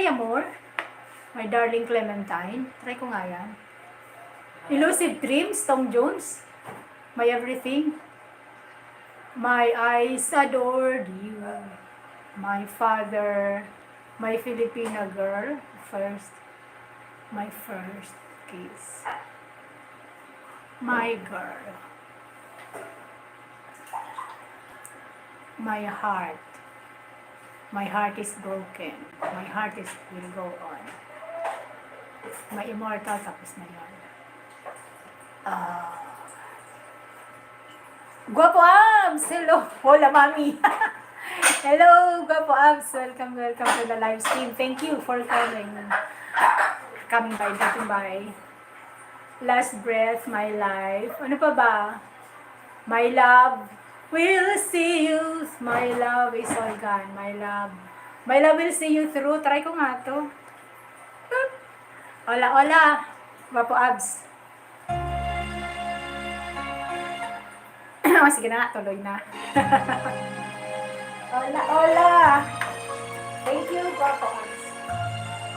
Hi, amor. My darling Clementine. Try ko nga yan. Elusive Dreams, Tom Jones. My everything. My eyes adored you. My father. My Filipina girl. My first kiss. My girl. My heart. My heart is broken. My heart will go on. My immortal, tapos na yan. Guapo Abs! Hello! Hola, mami! Hello, Guapo Abs! Welcome to the live stream. Thank you for coming by. Last breath, my life. Ano pa ba? My love. We'll see you. My love is all gone. My love will see you through. Try ko nga to. Hola. Guapo Abs. Sige na, tuloy na. Hola. Thank you, Guapo Abs.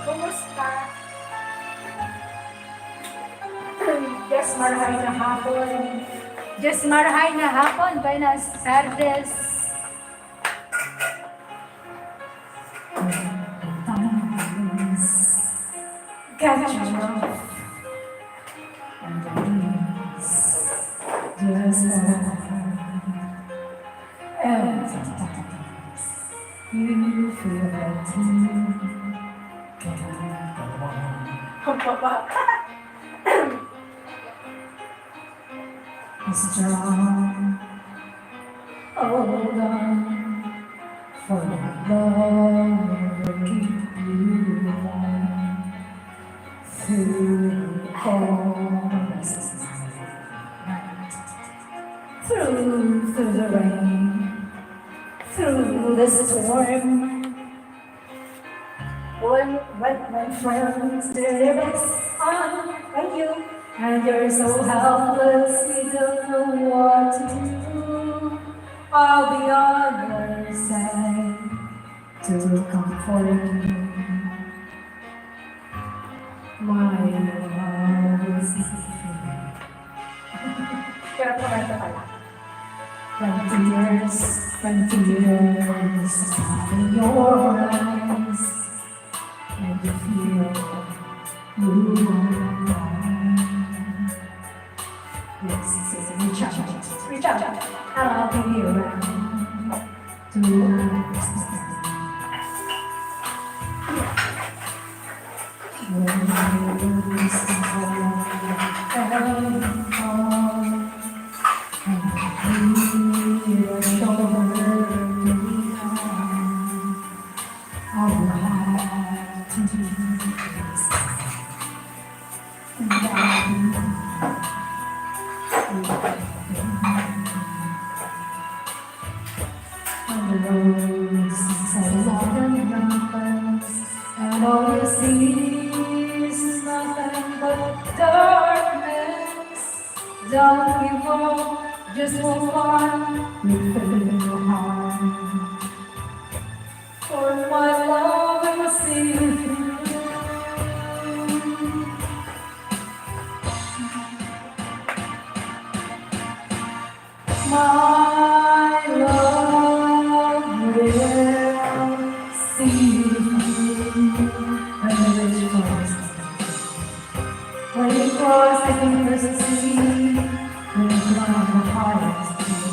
Kumusta? Just marahay na hapon. Buenas tardes. Catch you off. And the breeze just you feel that you can't go on. Strong, hold on, for love will keep you warm through all this night, through the rain, through the storm. When friends there is thank you. And you're so helpless, you don't know what to do. I'll be on your side to comfort you. My love is here. Pero kumanta pala. 20 years, in your eyes, and you feel you are. Reach out, I'll be around to understand. When you listen and your shoulder all you have to do is on the roads and numbers, and all you see is nothing but darkness. Don't give up, just move on with your heart. For my love will see you through. My love will see you through. When you cross the sea, when you climb the highest tree,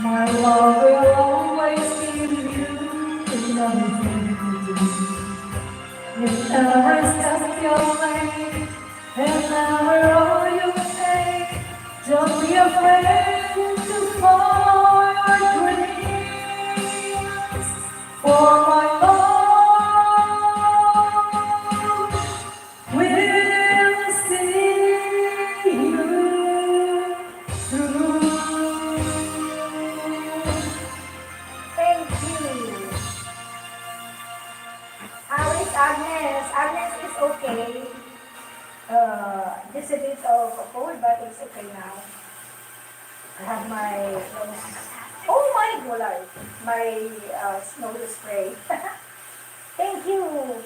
my love will always be with you in everything you do. If ever step your way, and never all you say, don't be afraid to follow your dreams, for my love will see you through. Thank you. How is Agnes? Agnes is okay. Just a bit of cold, but it's okay now. I have my my snow spray. Thank you.